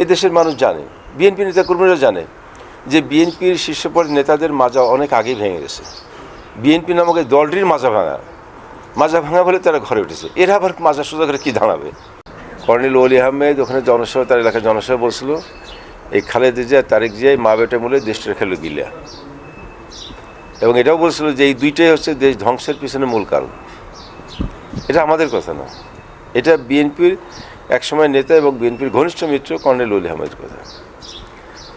এ দেশের মানুষ জানে, বিএনপি নেতাকর্মীরা জানে যে বিএনপির শীর্ষ পর্যায়ের নেতাদের মাজা অনেক আগেই ভেঙে গেছে। বিএনপি নামক এই দলটির মাজা ভাঙা বলে তারা ঘরে উঠেছে। এরা আবার মাজা সোজা করে কী দাঁড়াবে? কর্নেল ওলি আহমেদ ওখানে জনসভা, তার এলাকায় জনসভা বলছিল এই খালেদা জিয়া তারেক জিয়াই মা বেটা মূলে দেশটা খেলো গিলা, এবং এটাও বলছিল যে এই দুইটাই হচ্ছে দেশ ধ্বংসের পিছনে মূল কারণ। এটা আমাদের কথা না, এটা বিএনপির একসময় নেতা এবং বিএনপির ঘনিষ্ঠ মিত্র কর্নেল ওলি আহমেদের কথা।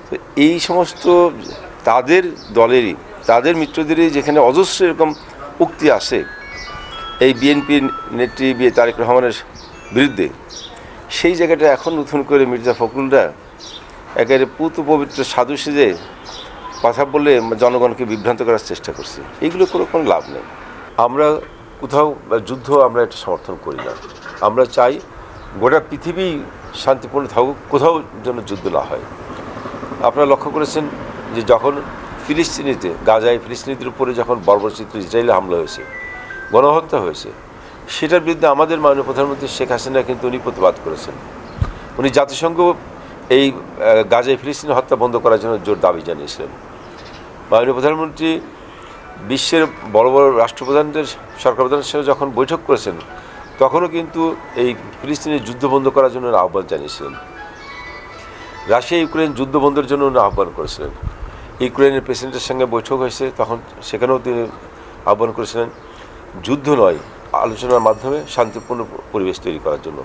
তো এই সমস্ত তাদের দলেরই, তাদের মিত্রদেরই যেখানে অজস্র এরকম উক্তি আসে এই বিএনপির নেত্রী তারেক রহমানের বিরুদ্ধে, সেই জায়গাটা এখন নতুন করে মির্জা ফখরুলরা একেবারে পুত পবিত্র সাধু সেজে কথা বলে জনগণকে বিভ্রান্ত করার চেষ্টা করছে। এইগুলো কোনো লাভ নেই। আমরা কোথাও যুদ্ধ আমরা এটা সমর্থন করি না। আমরা চাই গোটা পৃথিবী শান্তিপূর্ণ থাকুক, কোথাও যেন যুদ্ধ না হয়। আপনারা লক্ষ্য করেছেন যে যখন ফিলিস্তিনিতে, গাজায় ফিলিস্তিনিদের উপরে যখন বর্বরচিত ইসরায়েলে হামলা হয়েছে, গণহত্যা হয়েছে, সেটার বিরুদ্ধে আমাদের মাননীয় প্রধানমন্ত্রী শেখ হাসিনা কিন্তু উনি প্রতিবাদ করেছেন। উনি জাতিসংঘ এই গাজায় ফিলিস্তিনি হত্যা বন্ধ করার জন্য জোর দাবি জানিয়েছিলেন। মাননীয় প্রধানমন্ত্রী বিশ্বের বড় বড় রাষ্ট্রপ্রধানদের, সরকার প্রধানের সঙ্গে যখন বৈঠক করেছেন, তখনও কিন্তু এই ফিলিস্তিনের যুদ্ধ বন্ধ করার জন্য আহ্বান জানিয়েছিলেন। রাশিয়া ইউক্রেন যুদ্ধ বন্ধের জন্য উনি আহ্বান করেছিলেন। ইউক্রেনের প্রেসিডেন্টের সঙ্গে বৈঠক হয়েছে, তখন সেখানেও তিনি আহ্বান করেছিলেন যুদ্ধ নয়, আলোচনার মাধ্যমে শান্তিপূর্ণ পরিবেশ তৈরি করার জন্য।